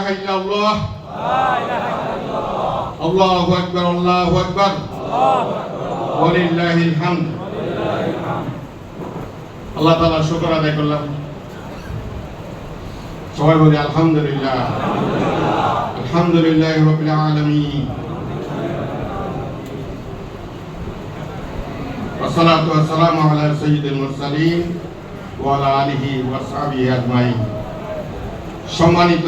ইলাহা ইল্লাল্লাহ আল্লাহু আকবার আল্লাহু আকবার ওয়ালিল্লাহিল হামদ। আল্লাহ তাআলা শুকর আদায় করলাম। সবাই বলি আলহামদুলিল্লাহ। আলহামদুলিল্লাহি রাব্বিল আলামিন। والصلاة والسلام على سيد المرسلين وعلى آله وصحبه أجمعين। সম্মানিত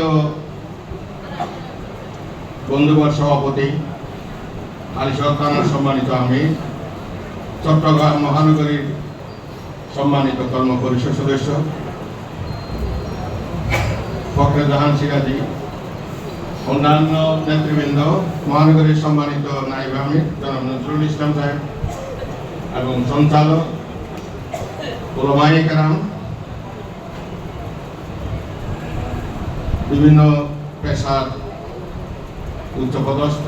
বন্ধুবর সভাপতি আলিশহর থানার সম্মানিত আমির, চট্টগ্রাম মহানগরীর সম্মানিত কর্ম পরিষদ সদস্য ফখরে জাহান সিরাজি, অন্যান্য নেতৃবৃন্দ, মহানগরীর সম্মানিত নায়েব আমির জনাব নজরুল ইসলাম সাহেব এবং সঞ্চালক, ওলামায়ে কেরাম, বিভিন্ন পেশার উচ্চপদস্থ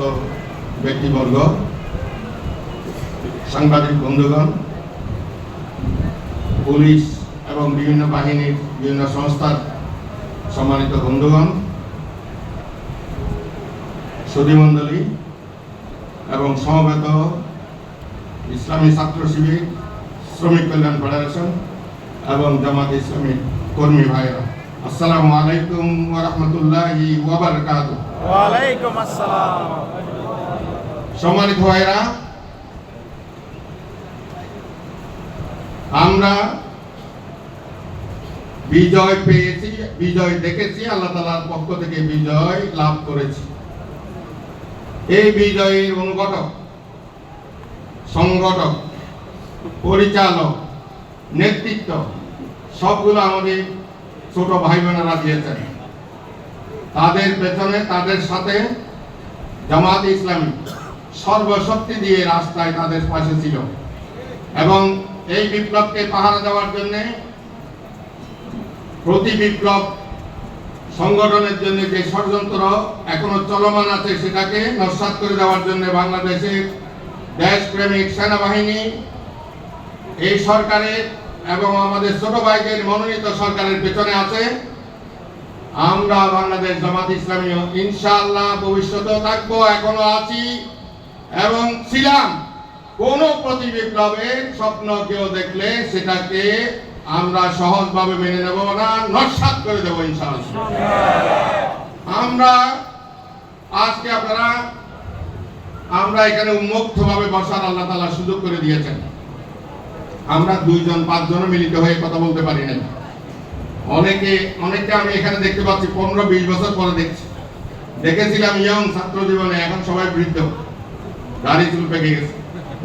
ব্যক্তিবর্গ, সাংবাদিক বন্ধুগণ, পুলিশ এবং বিভিন্ন বাহিনীর বিভিন্ন সংস্থার সম্মানিত বন্ধুগণ, সুধীমণ্ডলী এবং সমবেত ইসলামী ছাত্র শিবির, শ্রমিক কল্যাণ ফেডারেশন এবং জামাত ইসলামী কর্মী ভাইরা, আসসালামু আলাইকুম ওয়া রাহমাতুল্লাহি ওয়া বারাকাতুহু। ওয়া আলাইকুম আসসালাম। সম্মানিত ভাইরা, আমরা বিজয় পেয়েছি, বিজয় দেখেছি, আল্লাহ তাআলার পক্ষ থেকে বিজয় লাভ করেছি। এই বিজয়ের অনুঘটক, সংগঠক, পরিচালক, নেতৃত্ব সবগুলো আমাদের ছোট ভাই বোনেরা দিয়েছেন। তাদের পেছনে, তাদের সাথে জামাত ইসলামী সর্বশক্তি দিয়ে রাস্তায় তাদের পাশে ছিল এবং এই বিপ্লবকে পাহারা দেওয়ার জন্য, প্রতি বিপ্লব সংগঠনের জন্য যে ষড়যন্ত্র এখনো চলমান আছে সেটাকে নস্যাৎ করে দেওয়ার জন্য বাংলাদেশের দেশপ্রেমিক সেনাবাহিনী, এই সরকারের এবং আমাদের ছোট ভাইদের মনোনীত সরকারের পেছনে আছে। আমরা বাংলাদেশ জামাত ইসলামী ইনশাআল্লাহ ভবিষ্যতেও থাকবো, এখনো আছি এবং ছিলাম। কোন প্রতি বিপ্লবের স্বপ্ন কেউ দেখলে সেটাকে আমরা সহজভাবে মেনে নেব না, নস্যাৎ করে দেবো ইনশাআল্লাহ। আমরা আজকে আমরা এখানে উন্মুক্তভাবে বসার আল্লাহ তাআলা সুযোগ করে দিয়েছেন। আমরা 2 জন 5 জন মিলিত হয়ে কথা বলতে পারি না। অনেকে আমি এখানে দেখতে পাচ্ছি 15-20 বছর পরে দেখেছিলাম ইয়ং ছাত্র জীবনে, এখন সবাই বৃদ্ধ, গাড়ি চুল পেকে গেছে।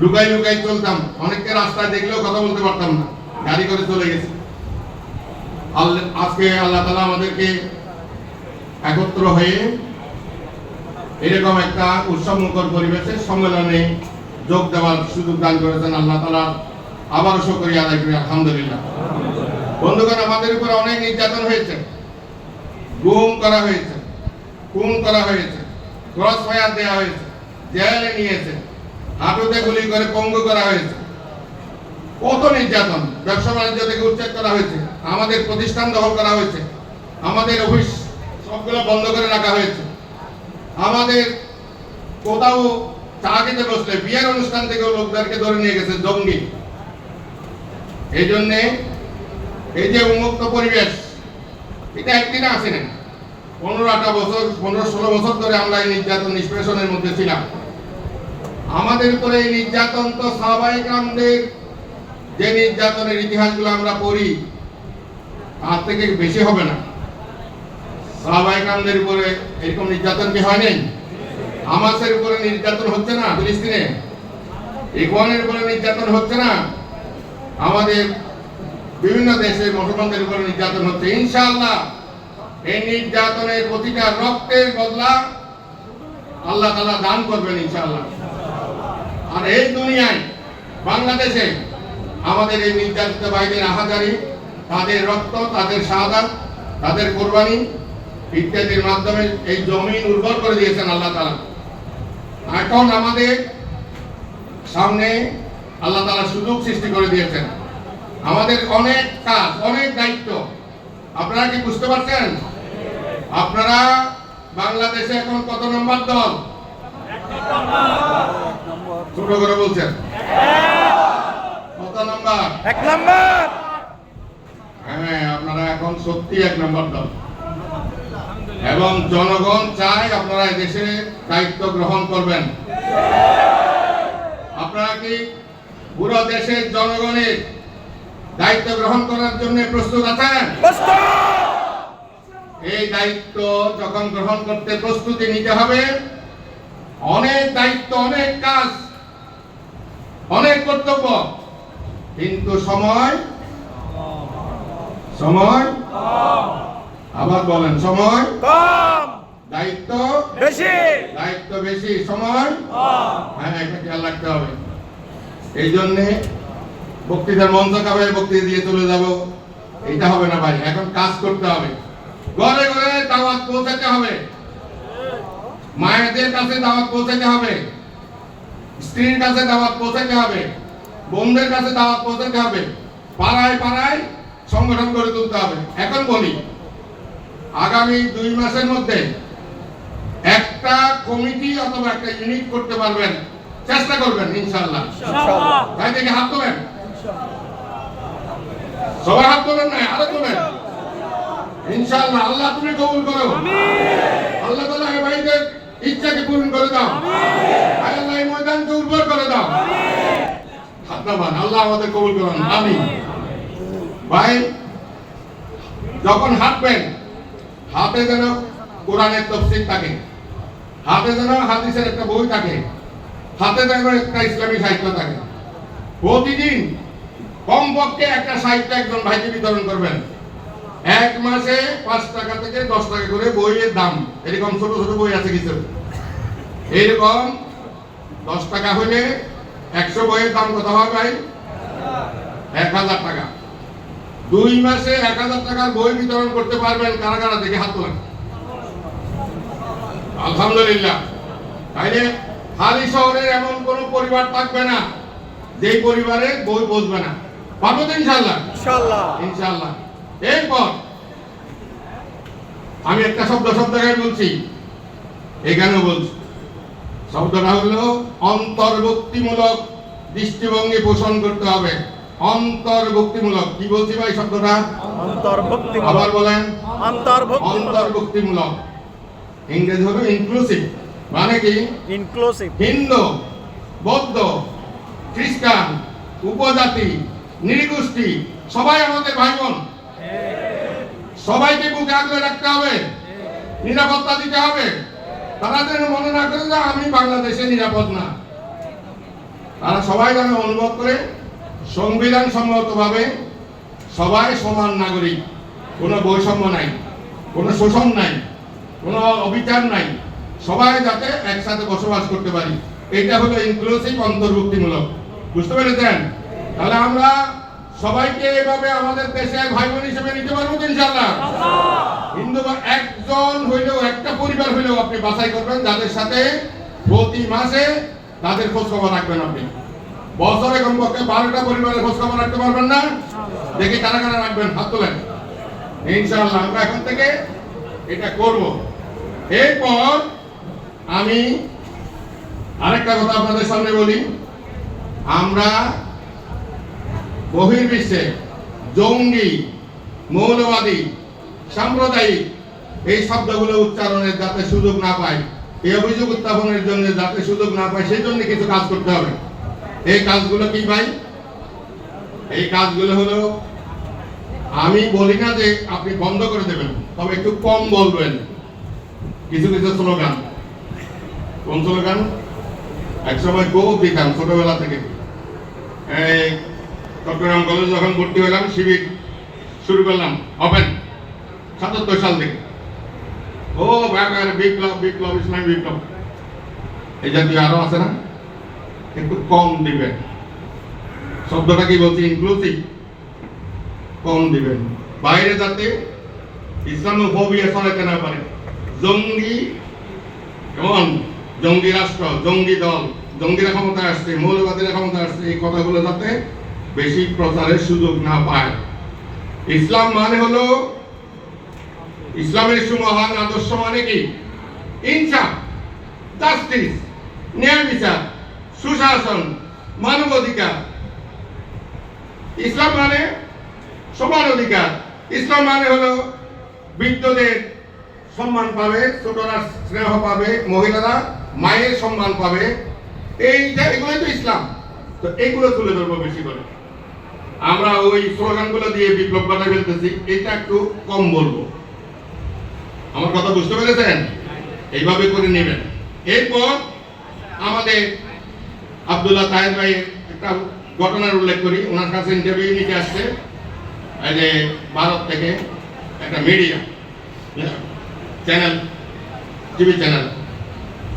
লুকাই লুকাই চলতাম, অনেককে রাস্তায় দেখলেও কথা বলতে পারতাম না, গাড়ি করে চলে গেছে। আজকে আল্লাহ তাআলা আমাদেরকে একত্র হয়ে এরকম একটা উৎসবমুখর পরিবেশে সম্মেলনে যোগ দেওয়ার সুযোগ দান করেছেন। আল্লাহ তাআলা আবারও শুকরিয়া আদায় করি, আলহামদুলিল্লাহ। বন্ধুগণ, আমাদের উপর অনেক নির্যাতন হয়েছে, গুম করা হয়েছে, খুন করা হয়েছে, ক্রস ফায়ার দেওয়া হয়েছে, জেলে নিয়েছে, হাঁটুতে গুলি করে পঙ্গু করা হয়েছে, কত নির্যাতন। ব্যবসা বাণিজ্য থেকে উচ্ছেদ করা হয়েছে, আমাদের প্রতিষ্ঠান দখল করা হয়েছে, আমাদের অফিস সবগুলো বন্ধ করে রাখা হয়েছে, আমাদের কোথাও চা খেতে বসলে বিয়ের অনুষ্ঠান থেকে লোকদেরকে ধরে নিয়ে গেছে জঙ্গি। এই জন্যে এই যে উন্মুক্ত পরিবেশ, এটা একদিনে আসে না। 15-18 বছর, 15-16 বছর ধরে আমরা এই নির্যাতন নিষ্পেষণের মধ্যে ছিলাম। আমাদের উপরে এই নির্যাতন তো সাহাবায়ে কেরামদের যে নির্যাতনের ইতিহাসগুলো আমরা পড়ি তার থেকে বেশি হবে না। সাহাবায়ে কেরামদের উপরে এরকম নির্যাতন কি হয় নাই? হামাসের উপরে নির্যাতন হচ্ছে না ফিলিস্তিনে? ইখওয়ানের উপরে নির্যাতন হচ্ছে না? আমাদের বিভিন্ন দেশে মুসলমানদের উপরে নির্যাতন হচ্ছে। ইনশাআল্লাহ এই নির্যাতনের প্রতিটা রক্তের বদলা আল্লাহ তাআলা দান করবেন ইনশাআল্লাহ। আর এই দুনিয়ায় বাংলাদেশে আমাদের এই নির্যাতিত ভাইদের আহাজারি, তাদের রক্ত, তাদের শাহাদাত, তাদের কোরবানি ইত্যাদির মাধ্যমে এই জমিন উর্বর করে দিয়েছেন আল্লাহ তাআলা। এখন আমাদের সামনে আল্লাহ তাআলা সুযোগ সৃষ্টি করে দিয়েছেন। আমাদের অনেক কাজ, অনেক দায়িত্ব। আপনারা কি বুঝতে পারছেন? আপনারা বাংলাদেশে এখন কত নম্বর দল? ছোট করে বলছেন কত নম্বর? 1 নম্বর। হ্যাঁ, আপনারা এখন সত্যি 1 নম্বর দল এবং জনগণ চায় আপনারা এই দেশে দায়িত্ব গ্রহণ করবেন। আপনারা কি পুরো দেশের জনগণের দায়িত্ব গ্রহণ করার জন্য প্রস্তুত আছেন? এই দায়িত্ব যখন গ্রহণ করতে প্রস্তুতি নিতে হবে, অনেক দায়িত্ব, অনেক কাজ, অনেক কর্তব্য, কিন্তু সময় আবার বলেন সময় কম, দায়িত্ব বেশি। সময় হ্যাঁ, এটা খেয়াল রাখতে হবে। এই জন্যে বক্তৃতার মঞ্চ কাবে বক্তৃতা দিয়ে চলে যাব, এটা হবে না ভাই। এখন কাজ করতে হবে, ঘরে ঘরে দাওয়াত পৌঁছাতে হবে, মায়েদের কাছে দাওয়াত পৌঁছাতে হবে, স্ত্রীর কাছে দাওয়াত পৌঁছাতে হবে, বোনদের কাছে দাওয়াত পৌঁছাতে হবে, পাড়ায় পাড়ায় সংগঠন গড়ে তুলতে হবে। এখন বলি, আগামী 2 মাসের মধ্যে একটা কমিটি অথবা একটা ইউনিট করতে পারবেন, চেষ্টা করবেন ইনশাআল্লাহ। তাই দেখে হাত তোলেন, সবাই হাত তোলেন, না আরো তোলেন ইনশাআল্লাহ। আল্লাহ তুমি কবুল করো, আল্লাহ তাআলা এই ভাইদের ইচ্ছাকে পূরণ করে দাও, আল্লাহ এই ময়দানকে উর্বর করে দাও। হাত নামান, আল্লাহ আমাদের কবুল করুন, আমিন। ভাই, যখন হাঁটবেন হাতে যেন কোরআনের তাফসীর থাকে, হাতে যেন হাদিসের একটা বই থাকে, হাতে যেন একটা ইসলামী সাহিত্য থাকে। প্রতিদিন কমপক্ষে একটা সাহিত্য একজন ভাইকে বিতরণ করবেন। 1 মাসে 5 টাকা থেকে 10 টাকা করে বইয়ের দাম, এরকম ছোট ছোট বই আছে কিছু, এইরকম 10 টাকা হলে 100 বইয়ের দাম কত হয় ভাই? 1000 টাকা। 2 মাসে 1000 টাকার বই বিতরণ করতে পারবেন কারা কারা? দেখে হাত তোলেন। আলহামদুলিল্লাহ। তাইলে হালি শহরের এমন কোন পরিবার থাকবে না যেই পরিবারে বই বসবে না, পারবো তো ইনশাআল্লাহ? ইনশাআল্লাহ। এরপর আমি একটা শব্দ সব জায়গায় বলছি, এখানেও বলছি, শব্দটা হলো অন্তর্ভুক্তিমূলক দৃষ্টিভঙ্গি পোষণ করতে হবে। অন্তর্ভুক্তিমূলক, কি বলছি ভাই শব্দটা? অন্তর্ভুক্তিমূলক। আবার বলেন, অন্তর্ভুক্তিমূলক। ইংরেজি হলো ইনক্লুসিভ, মানে কি? ইনক্লুসিভ। হিন্দু, বৌদ্ধ, খ্রিস্টান, উপজাতি, নৃগোষ্ঠী সবাই আমাদের ভাই বোন, সবাইকে বুকে আগলে রাখতে হবে, নিরাপত্তা দিতে হবে। তারা যেন মনে না করে যে আমি বাংলাদেশে নিরাপদ না। তারা সবাই যেন অনুভব করে সংবিধান সম্মতভাবে সবাই সমান নাগরিক, কোনো বৈষম্য নাই, কোনো শোষণ নাই, কোনো অবিচার নাই, সবাই যাতে একসাথে বসবাস করতে পারি। এটা হলো ইনক্লুসিভ, অন্তর্ভুক্তিমূলক। বুঝতে পেরেছেন? তাহলে আমরা সবাইকে এভাবে আমাদের দেশে ভাই বোন হিসেবে নিতে পারবো ইনশাআল্লাহ। হিন্দু একজন হইলেও, একটা পরিবার হইলেও আপনি বাছাই করবেন যাদের সাথে প্রতি মাসে তাদের খোঁজ খবর রাখবেন। আপনি বছরে কমপক্ষে 12টা পরিবারের খোঁজ খবর রাখতে পারবেন না? দেখি কারা কারা রাখবেন, হাত তোলেন। ইনশাআল্লাহ আমরা এখন থেকে এটা করব। এরপর আমি আরেকটা কথা আপনাদের সামনে বলি, আমরা বহির্বিশ্বে জঙ্গি, মৌলবাদী, সাম্প্রদায়িক এই শব্দগুলো উচ্চারণের যাতে সুযোগ না পায়, এই অভিযোগ উত্থাপনের জন্য যাতে সুযোগ না পায়, সেই জন্য কিছু কাজ করতে হবে। এই কাজগুলো কি ভাই? এই কাজগুলো হলো, আমি বলি না যে আপনি বন্ধ করে দেবেন, তবে একটু কম বলবেন। কিছু কিছু স্লোগান, কোন স্লোগান একসময় খুব দিতাম ছোটবেলা থেকে। এই চট্টগ্রাম কলেজ যখন ভর্তি হলাম, শিবির শুরু করলাম, ওপেন ৭৭ সাল থেকে। ও বিপ্লব, বিপ্লব, ইসলামী বিপ্লব, এই জাতীয় আরো আছে না? একটু কম দিবেন। শব্দটা কি বলছি? ইনক্লুসিভ, কম দিবেন। বাইরে যাতে ইসলামোফোবিয়া ছড়াইতে না পারে। জঙ্গি, কেমন জঙ্গি রাষ্ট্র, জঙ্গি দল, জঙ্গিরা ক্ষমতা আসছে, মৌলবাদীরা ক্ষমতা আসছে, এই কথাগুলো যাতে বেশি প্রচারের সুযোগ না পায়। ইসলাম মানে হলো, ইসলামের সুমহান আদর্শ মানে কি? ইনসাফ, জাস্টিস, ন্যায় বিচার, সুশাসন, মানবাধিকার। ইসলাম মানে সমান অধিকার। ইসলাম মানে হলো বৃদ্ধদের সম্মান পাবে, ছোটরা স্নেহ পাবে, মহিলারা মায়ের সম্মান পাবে। এগুলোই তো ইসলাম। তো এইগুলো তুলে ধরবো বেশি করে। আমরা ওই স্লোগানগুলো দিয়ে বিপ্লব ঘটাই ফেলতেছি, এটা একটু কম বলবো। আমার কথা বুঝতে পেরেছেন? এইভাবে করে নেবেন। এরপর আমাদের আব্দুল্লাহ তাহের ভাই একটা ঘটনার উল্লেখ করি। ওনার কাছে ইন্টারভিউ নিতে আসছে এই যে ভারত থেকে একটা মিডিয়া চ্যানেল, টিভি চ্যানেল,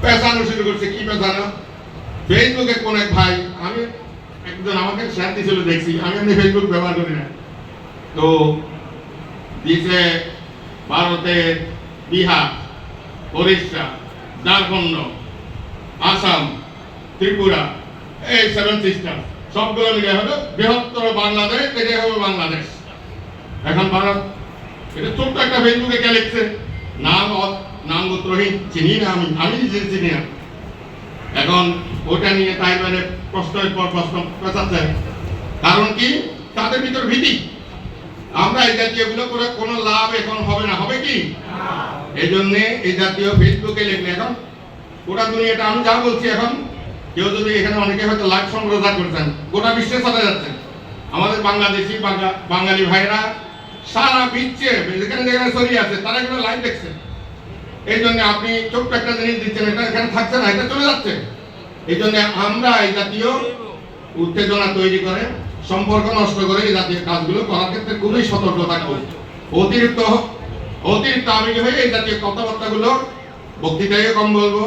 পেছানো শুরু করছে। কি পেছানো? ফেসবুকে কোন এক ভাই, আমি একজন আমাকে শেয়ার দিয়েছিল, দেখছি। আমি এমনি ফেসবুক ব্যবহার করি না। তো দিছে ভারতের বিহার, ওড়িশা, ঝাড়খণ্ড, আসাম, ত্রিপুরা, এই 7 সিস্টার সবগুলো মিলে হলো বৃহত্তর বাংলাদেশ। এটাই হবে বাংলাদেশ। এখন ভারত এটা ছোট্ট একটা ফেসবুকে কে লিখছে, নাম গোত্রহীন, চিনি না, আমি নিজে চিনি না। এখন ওটা নিয়ে তাই মানে প্রশ্নের পর প্রশ্ন পেঁচাচ্ছে। কারণ কি? তাদের ভিতর ভীতি। আমরা এই জাতীয় গুলো করে কোনো লাভ এখন হবে না। হবে কি? এই জন্য এই জাতীয় ফেসবুকে লিখলে এখন গোটা দুনিয়াটা, আমি যা বলছি এখন কেউ যদি এখানে অনেকে হয়তো লাইভ সংগ্রহ করছেন, গোটা বিশ্বে চলে যাচ্ছে। আমাদের বাংলাদেশি বাঙালি ভাইরা সারা বিশ্বে যেখানে যেখানে ছড়িয়ে আছে তারা এগুলো লাইভ দেখছে। এই জন্য আপনি ছোট্ট একটা জিনিস দিচ্ছেন, এটা এখানে থাকছে না, এটা চলে যাচ্ছে। এই জন্য আমরা এই জাতীয় উত্তেজনা তৈরি করে, সম্পর্ক নষ্ট করে এই জাতীয় কাজগুলো করার ক্ষেত্রে খুবই সতর্ক থাকবো। অতিরিক্ত আবেগী হয়ে এই জাতীয় কথাবার্তাগুলো বক্তৃতায় কম বলবো,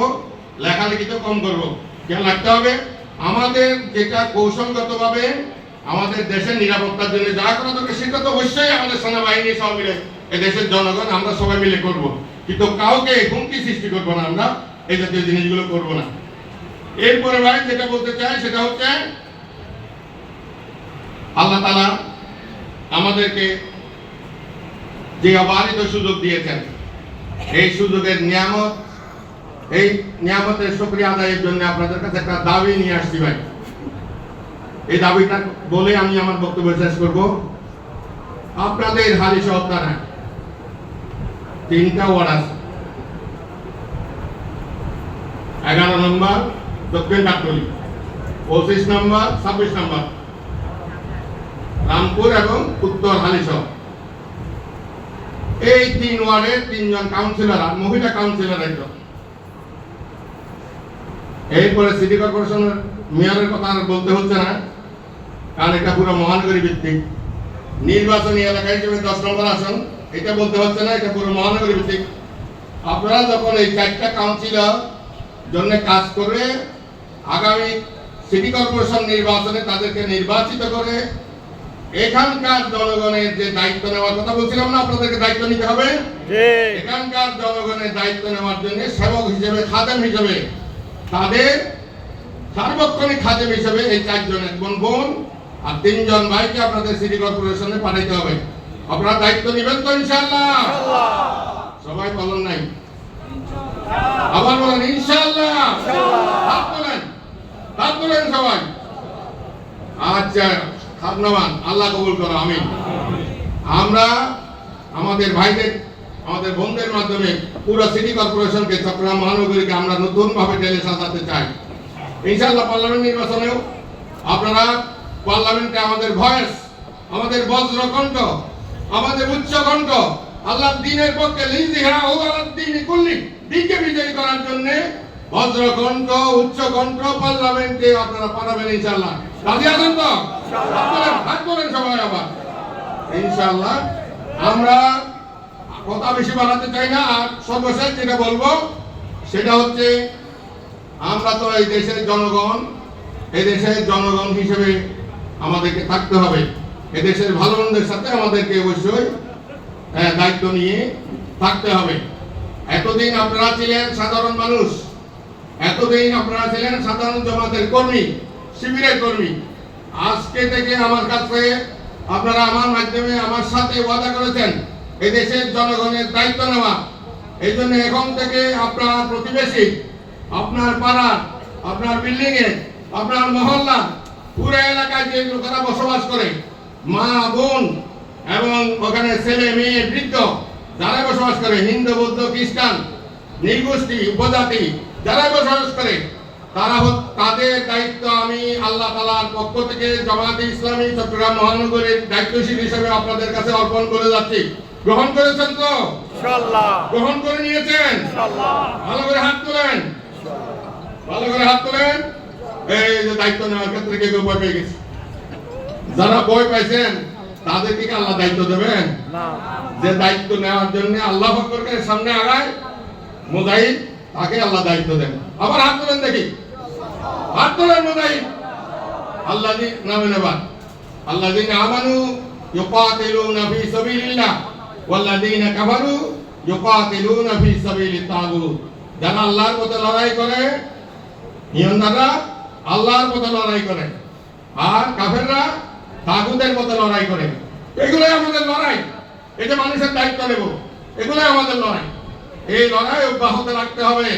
লেখালেখিতেও কম করবো। খেয়াল রাখতে হবে আমাদের যেটা কৌশলগতভাবে আমাদের দেশের নিরাপত্তার জন্য যা করা দরকার সেটা তো অবশ্যই আমাদের সেনাবাহিনী সব মিলে, এই দেশের জনগণ আমরা সবাই মিলে করব। কিন্তু কাউকে হুমকি সৃষ্টি করবো না, আমরা এই জাতীয় জিনিসগুলো করবো না। এরপরে ভাই যেটা বলতে চাই সেটা হচ্ছে আল্লাহ তাআলা আমাদেরকে যে অবারিত সুযোগ দিয়েছেন, এই সুযোগের নিয়ামত, এই নিয়ামতের শুকরিয়া আদায়ের জন্য আপনাদের কাছে একটা দাবি নিয়ে আসছি ভাই। এই দাবিটা বলে আমি আমার বক্তব্য শেষ করব। আপনাদের হালি সহকারে 3টা ওয়ার্ড আছে। 11 নম্বর দক্ষিণ কাটলি, 25 নম্বর, 26 নম্বর রামপুর এবং উত্তর হালিশহর। এই 3 ওয়ার্ডের 3 জন কাউন্সিলর আর মহিলা কাউন্সিলর একজন। এরপরে সিটি কর্পোরেশনের মেয়রের কথা আর বলতে হচ্ছে না, কারণ এটা পুরো মহানগরী ভিত্তিক। নির্বাচনী এলাকা হিসেবে 10 নম্বর আসন, এটা বলতে হচ্ছে না, এটা পুরো মহানগরী ভিত্তিক। আপনারা যখন এই 4টা কাউন্সিলর জন্য কাজ করে আগামী সিটি কর্পোরেশন নির্বাচনে তাদেরকে নির্বাচিত করে এখানকার জনগণের যে দায়িত্ব নেওয়ার কথা বলছিলাম না, আপনাদেরকে দায়িত্ব নিতে হবে। এখানকার জনগণের দায়িত্ব নেওয়ার জন্য সেবক হিসেবে, খাদেম হিসেবে, তাদের সার্বক্ষণিক খাদেম হিসেবে এই 4 জন, এক বোন আর 3 জন ভাইকে আপনাদের সিটি কর্পোরেশনে পাঠাইতে হবে। আপনারা দায়িত্ব নেবেন তো ইনশাআল্লাহ? সবাই বলেন নাই? আবার বলেন ইনশাআল্লাহ। হাত তোলেন সবাই। আচ্ছা, ধন্যবাদ। আল্লাহ কবুল করো, আমিন। আমরা আমাদের ভাইদের, আমাদের বোনদের মাধ্যমে পুরো সিটি কর্পোরেশনকে, চট্টগ্রাম মহানগরীকে আমরা নতুন ভাবে ঢেলে সাজাতে চাই। ইনশাআল্লাহ পার্লামেন্ট নির্বাচনেও আপনারা পার্লামেন্টে আমাদের ভয়েস, আমাদের বজ্রকণ্ঠ, আমাদের উচ্চকণ্ঠ, আল্লাহর দ্বীনের পক্ষে লিজিহা ও আলাদ দ্বীন কুল্লি, দ্বীনকে বিজয়ী করার জন্য বজ্রকণ্ঠ, উচ্চকণ্ঠ পার্লামেন্টে আপনারা পাঠাবেন ইনশাআল্লাহ। রাজি আছেন তো? হাত তোলেন সবাই আবার। ইনশাআল্লাহ আমরা কথা বেশি বাড়াতে চাই না। আর সর্বশেষ যেটা বলবো সেটা হচ্ছে, আমরা তো এই দেশের জনগণ, এই দেশের জনগণ হিসেবে আমাদেরকে থাকতে হবে। এই দেশের ভালো মন্দের সাথে আমাদেরকে অবশ্যই দায়িত্ব নিয়ে থাকতে হবে। এতদিন আপনারা ছিলেন সাধারণ মানুষ, এতদিন আপনারা ছিলেন সাধারণ জমাতের কর্মী, শিবিরের কর্মী। আজকে থেকে আমার কাছে আপনারা আমার মাধ্যমে আমার সাথে ওয়াদা করেছেন এই দেশের জনগণের দায়িত্ব নেওয়া, এই জন্য এখন থেকে আপনার প্রতিবেশী, আপনার পাড়ার, আপনার বিল্ডিং এ, আপনার মহল্লা, পুরো এলাকায় যে লোকেরা বসবাস করে, মা বোন এবং ওখানে ছেলে মেয়ে বৃদ্ধ যারা বসবাস করে, হিন্দু বৌদ্ধ খ্রিস্টান নৃগোষ্ঠী উপজাতি যারা বসবাস করে, তাদের দায়িত্ব আমি আল্লাহ তাআলার পক্ষ থেকে জামায়াতে ইসলামী চট্টগ্রাম মহানগরীর দায়িত্বশীল হিসেবে আপনাদের কাছে অর্পণ করে যাচ্ছি। গ্রহণ করেছেন তো? ইনশাআল্লাহ। গ্রহণ করে নিয়েছেন? ইনশাআল্লাহ। ভালো করে হাত তোলেন, ভালো করে হাত তোলেন। এই যে দায়িত্ব নেওয়ার ক্ষেত্রে কেউ ভয় পেয়ে গেছে, যারা ভয় পাইছেন তাদেরকে কি আল্লাহ দায়িত্ব দেবেন? না। যে দায়িত্ব নেওয়ার জন্য আল্লাহ পাকের সামনে আগায় মুজাহিদ, তাকে আল্লাহ দায়িত্ব দেন। আবার হাত তোলেন দেখি, হাত তোলেন মুজাহিদ। আল্লাযী নামে নেবার আল্লাযীনা আমানু ইউকাতিলুনা ফি সাবিলিল্লাহ ওয়াল্লাযীনা কাফারু ইউকাতিলুনা ফি সাবিলিত তাগুত। যারা আল্লাহর পথে লড়াই করে, ইমানদাররা আল্লাহর পথে লড়াই করে, আর কাফেররা তাগুতের পথে লড়াই করে। এগুলোই আমাদের লড়াই। এই যে মানুষের দায়িত্ব নেব, এগুলোই আমাদের লড়াই। এই লড়াই অব্যাহত রাখতে হবে।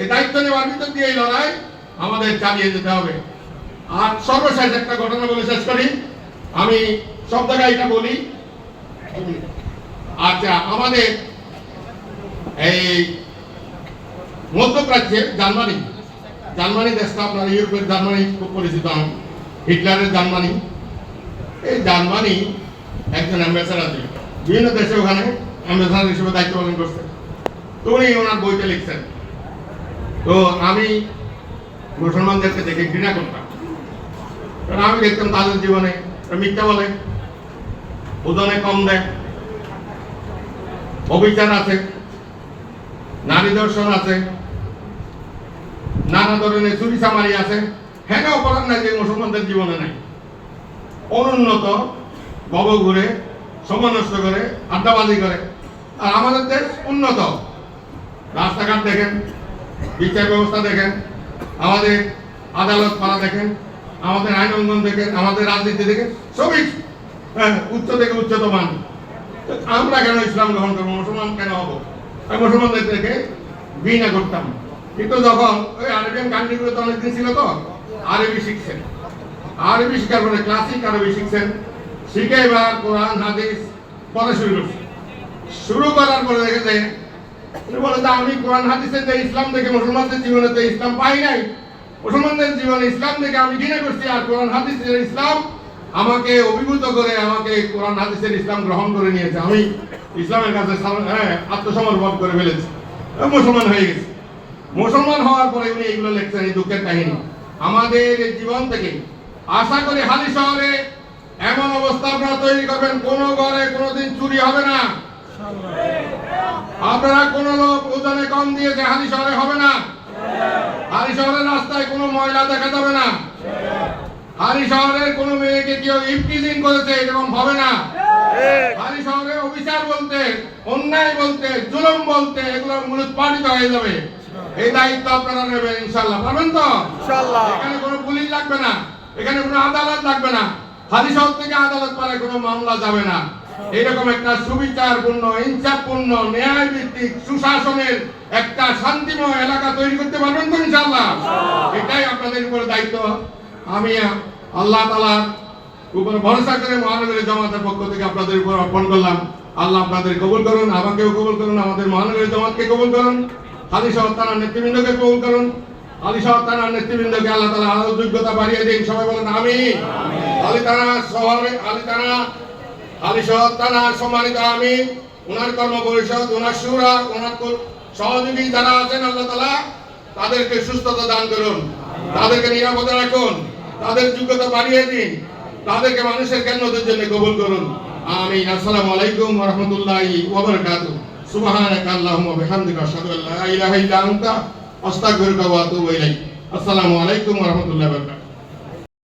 এই দায়িত্ব নেওয়ার ভিতর দিয়ে এই লড়াই আমাদের চালিয়ে যেতে হবে। আর সর্বশেষ একটা ঘটনা বলে শেষ করি। আমি সব জায়গায় এটা বলি। আচ্ছা, আমাদের এই মধ্যপ্রাচ্যের জার্মানি দেশটা আপনার ইউরোপের জার্মানি খুব পরিচিত, হিটলারের জার্মানি। এই জার্মানি একজন অ্যাম্বাসেডর আছে, বিভিন্ন দেশে ওখানে অ্যাম্বাসেডর হিসেবে দায়িত্ব পালন করছে। তো উনি ওনার বইতে লিখছেন, তো আমি মুসলমানদেরকে দেখে ঘৃণা করতাম। কারণ আমি দেখতাম তাদের জীবনে মিথ্যা বলে, ওজনে কম দেয়, অবিচার আছে, নারী দর্শন আছে, নানা ধরনের চুরি চামারি আছে। হ্যাঁ, অপরাধ নাই যে মুসলমানদের জীবনে নাই। অনুন্নত, গব ঘুরে, সময় নষ্ট করে, আড্ডাবাজি করে। আর আমাদের দেশ উন্নত। রাস্তাঘাট দেখেন, বিচার ব্যবস্থা দেখেন, আমাদের আদালত পাড়া দেখেন, আমাদের আইন অঙ্গন দেখেন, আমাদের রাজনীতি দেখেন, সবই উচ্চ থেকে উচ্চতম মান। আমরা কেন ইসলাম গ্রহণ করবো? মুসলমান কেন হবো? আমি মুসলমানদের থেকে ঘৃণা করতাম। কিন্তু যখন ওই আরবিয়ান কান্ট্রিগুলোতে অনেকদিন ছিল, তো আরবি শিখছেন, আরবি শিখার পরে ক্লাসিক আরবি শিখছেন, শিখে এবার কোরআন হাদিস পড়া শুরু করছে। শুরু করার পরে দেখেছে বলে যে আমি কোরআন হাদিসের যে ইসলাম দেখে মুসলমানদের জীবনে যে ইসলাম পাই নাই, মুসলমানদের জীবনে ইসলাম দেখে আমি ঘৃণা করছি। আর কোরআন হাদিসের ইসলাম আমাকে অভিভূত করে, আমাকে কোরআন হাদিসের ইসলাম গ্রহণ করে নিয়েছে। আমি ইসলামের কাছে আত্মসমর্পণ করে ফেলেছি, মুসলমান হয়ে গেছি। মুসলমান হওয়ার পরে উনি এইগুলো লিখছেন, এই দুঃখের কাহিনী আমাদের জীবন থেকে। আশা করি হালি শহরে এমন অবস্থা আপনারা তৈরি করবেন, কোনো ঘরে কোনোদিন চুরি হবে না। আপনারা কোন লোক ওজনে কম দিয়েছে হালি শহরে হবে না। হালি শহরের রাস্তায় কোনো ময়লা দেখা যাবে না। হালি শহরের কোনো মেয়েকে কেউ ইফটিজিং করেছে এরকম হবে না। হালি শহরে অবিচার বলতে, অন্যায় বলতে, জুলুম বলতে এগুলো মূলোৎপাটিত হয়ে যাবে। এই দায়িত্ব আপনারা নেবেন ইনশাআল্লাহ। পারবেন তো? ইনশাআল্লাহ। এখানে কোনো পুলিশ লাগবে না, এখানে কোনো আদালত লাগবে না। হালি শহর থেকে আদালত পাড়ায় কোনো মামলা যাবে না। এরকম একটা সুবিচারপূর্ণ, ইনসাফপূর্ণ, ন্যায় ভিত্তিক, সুশাসনের একটা শান্তিময় এলাকা তৈরি করতে পারবেন তো ইনশাআল্লাহ? এটাই আপনাদের উপর দায়িত্ব। আমি আল্লাহ তাআলার উপর ভরসা করে মহানগরী জামাতের পক্ষ থেকে আপনাদের উপর অর্পণ করলাম। আল্লাহ আপনাদের কবুল করুন, আমাকেও কবুল করুন, আমাদের মহানগরী জামাতকে কবুল করুন, হালি শহর থানার নেতৃবৃন্দকে কবুল করুন। হালি শহর থানার নেতৃবৃন্দকে আল্লাহ তাআলা আরো যোগ্যতা বাড়িয়ে দিন। সবাই বলেন আমিন। হালি থানা শহরে, হালি শহর থানার সম্মানিত আমিন, ওনার কর্ম পরিষদ, ওনার শুরা, ওনার সহযোগী যারা আছেন, আল্লাহ তাআলা তাদেরকে সুস্থতা দান করুন, তাদেরকে নিরাপদে রাখুন, তাদের যোগ্যতা বাড়িয়ে দিন, তাদেরকে মানুষের খেদমতের জন্য কবুল করুন। আমিন। আসসালামু আলাইকুম ওয়া রাহমাতুল্লাহি ওয়া বারাকাতুহু। সুবহানাকা আল্লাহুম্মা ওয়া বিহামদিকা আশহাদু আল্লা ইলাহা ইল্লা আনতা আস্তাগফিরুকা ওয়া আতুবু ইলাইক। আসসালামু আলাইকুম ওয়া রাহমাতুল্লাহি ওয়া বারাকাতুহু।